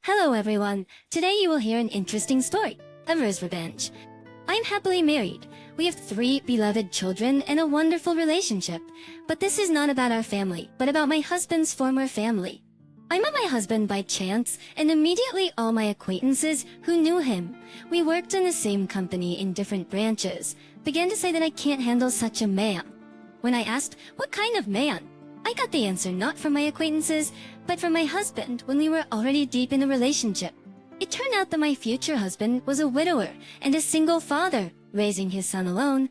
Hello everyone, today you will hear an interesting story, Ever's Revenge. I'm happily married. We have 3 beloved children and a wonderful relationship. But this is not about our family, but about my husband's former family. I met my husband by chance, and immediately all my acquaintances who knew him, we worked in the same company in different branches, began to say that I can't handle such a man. When I asked, what kind of man? I got the answer not from my acquaintances, but from my husband when we were already deep in a relationship. It turned out that my future husband was a widower and a single father, raising his son alone.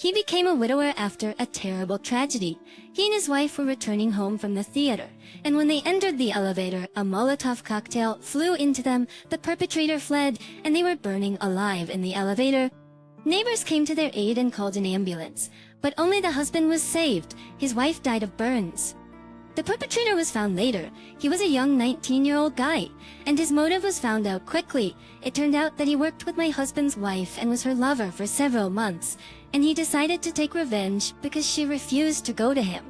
He became a widower after a terrible tragedy. He and his wife were returning home from the theater, and when they entered the elevator, a Molotov cocktail flew into them, the perpetrator fled, and they were burning alive in the elevator. Neighbors came to their aid and called an ambulance, but only the husband was saved. His wife died of burns. The perpetrator was found later. He was a young 19-year-old guy, and his motive was found out quickly. It turned out that he worked with my husband's wife and was her lover for several months, and he decided to take revenge because she refused to go to him.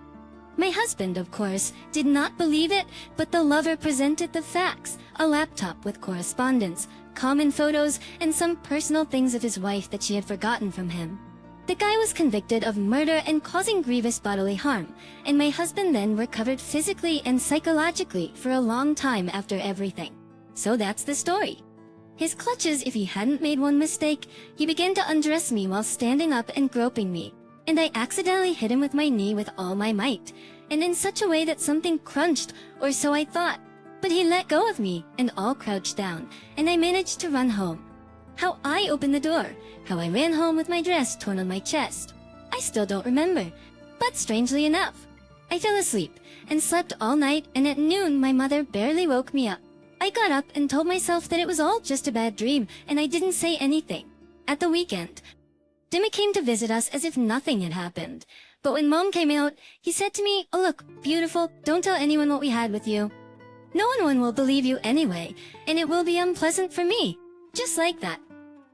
My husband, of course, did not believe it, but the lover presented the facts, a laptop with correspondence, common photos, and some personal things of his wife that she had forgotten from him. The guy was convicted of murder and causing grievous bodily harm, and my husband then recovered physically and psychologically for a long time after everything. So that's the story. His clutches, if he hadn't made one mistake, he began to undress me while standing up and groping me, and I accidentally hit him with my knee with all my might, and in such a way that something crunched, or so I thought. But he let go of me, and all crouched down, and I managed to run home. How I opened the door, how I ran home with my dress torn on my chest, I still don't remember. But strangely enough, I fell asleep and slept all night, and at noon my mother barely woke me up. I got up and told myself that it was all just a bad dream, and I didn't say anything. At the weekend, Dimmy came to visit us as if nothing had happened. But when Mom came out, he said to me, "Oh look, beautiful, don't tell anyone what we had with you. No one will believe you anyway, and it will be unpleasant for me." Just like that.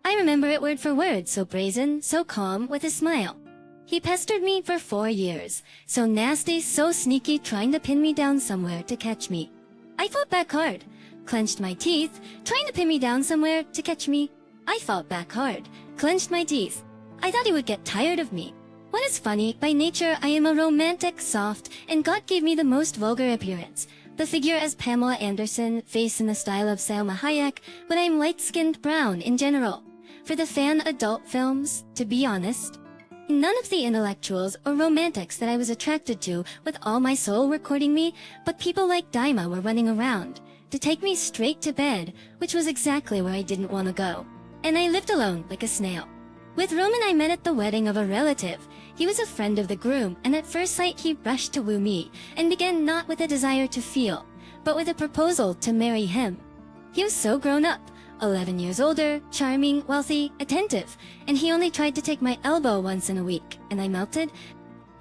I remember it word for word, so brazen, so calm, with a smile. He pestered me for 4 years, so nasty, so sneaky, trying to pin me down somewhere to catch me. I fought back hard, clenched my teeth, trying to pin me down somewhere to catch me. I fought back hard, clenched my teeth. I thought he would get tired of me. What is funny, by nature I am a romantic, soft, and God gave me the most vulgar appearance. The figure as Pamela Anderson, face in the style of Salma Hayek, but I'm light-skinned brown in general. For the fan adult films, to be honest, none of the intellectuals or romantics that I was attracted to with all my soul were courting me, but people like Daima were running around to take me straight to bed, which was exactly where I didn't want to go. And I lived alone like a snail. With Roman I met at the wedding of a relative. He was a friend of the groom, and at first sight he rushed to woo me, and began not with a desire to feel, but with a proposal to marry him. He was so grown up, 11 years older, charming, wealthy, attentive, and he only tried to take my elbow once in a week, and I melted.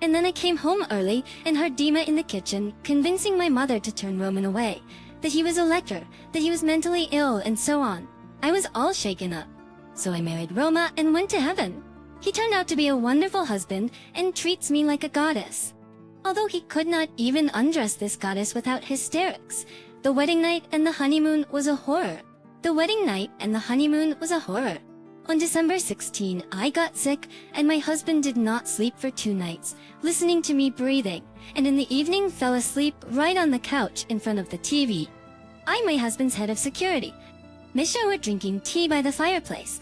And then I came home early and heard Dima in the kitchen convincing my mother to turn Roman away, that he was a lector, that he was mentally ill, and so on. I was all shaken up. So I married Roma and went to heaven. He turned out to be a wonderful husband and treats me like a goddess. Although he could not even undress this goddess without hysterics. The wedding night and the honeymoon was a horror. The wedding night and the honeymoon was a horror. On December 16, I got sick, and my husband did not sleep for 2 nights, listening to me breathing, and in the evening fell asleep right on the couch in front of the TV. I'm my husband's head of security. Misha were drinking tea by the fireplace.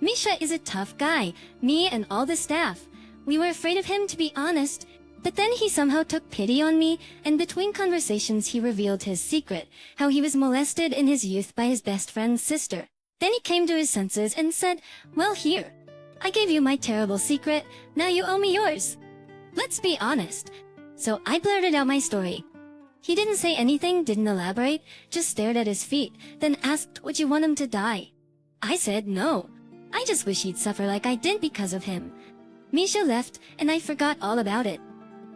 Misha is a tough guy, me and all the staff. We were afraid of him, to be honest. But then he somehow took pity on me, and between conversations he revealed his secret, how he was molested in his youth by his best friend's sister. Then he came to his senses and said, "Well, here. I gave you my terrible secret, now you owe me yours. Let's be honest." So I blurted out my story. He didn't say anything, didn't elaborate, just stared at his feet, then asked, "Would you want him to die?" I said no. I just wish he'd suffer like I did because of him. Misha left, and I forgot all about it.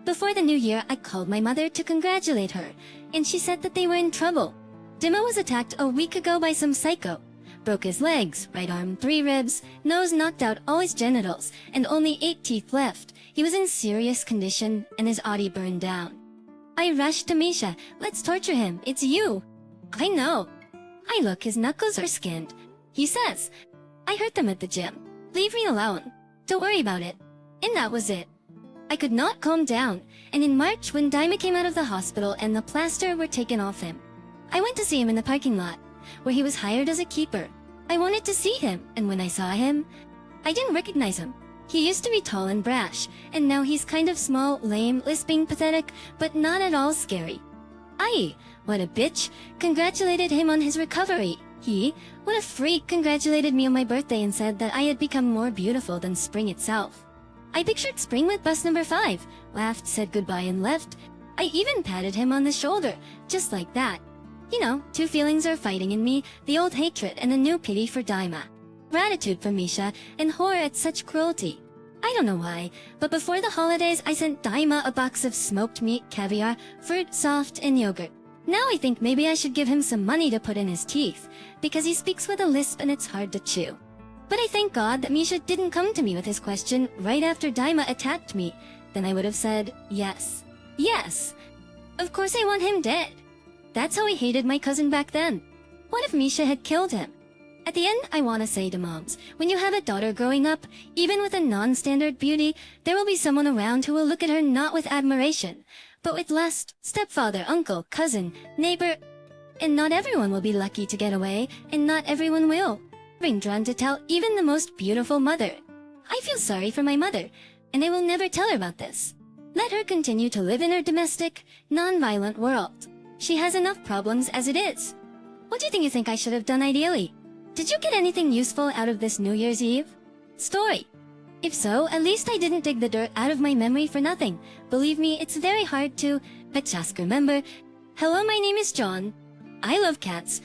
Before the new year, I called my mother to congratulate her, and she said that they were in trouble. Dima was attacked a week ago by some psycho. Broke his legs, right arm 3 ribs, nose knocked out all his genitals, and only 8 teeth left. He was in serious condition, and his body burned down. I rushed to Misha. "Let's torture him, it's you." "I know." I look, his knuckles are skinned. He says, "I hurt them at the gym. Leave me alone. Don't worry about it." And that was it. I could not calm down, and in March when Daima came out of the hospital and the plaster were taken off him, I went to see him in the parking lot, where he was hired as a keeper. I wanted to see him, and when I saw him, I didn't recognize him. He used to be tall and brash, and now he's kind of small, lame, lisping, pathetic, but not at all scary. I, what a bitch, congratulated him on his recovery. He, what a freak, congratulated me on my birthday and said that I had become more beautiful than spring itself. I pictured spring with bus number 5, laughed, said goodbye and left. I even patted him on the shoulder, just like that. You know, two feelings are fighting in me, the old hatred and a new pity for Daima. Gratitude for Misha and horror at such cruelty. I don't know why, but before the holidays I sent Daima a box of smoked meat, caviar, fruit, soft, and yogurt. Now I think maybe I should give him some money to put in his teeth, because he speaks with a lisp and it's hard to chew. But I thank God that Misha didn't come to me with his question right after Daima attacked me. Then I would have said, yes. Yes! Of course I want him dead. That's how I hated my cousin back then. What if Misha had killed him? At the end, I want to say to moms, when you have a daughter growing up, even with a non-standard beauty, there will be someone around who will look at her not with admiration, but with lust, stepfather, uncle, cousin, neighbor, and not everyone will be lucky to get away, and not everyone will. Being drawn to tell even the most beautiful mother. I feel sorry for my mother, and I will never tell her about this. Let her continue to live in her domestic, non-violent world. She has enough problems as it is. What do you think I should have done ideally? Did you get anything useful out of this New Year's Eve story? If so, at least I didn't dig the dirt out of my memory for nothing. Believe me, it's very hard to, but just remember, hello, my name is John. I love cats.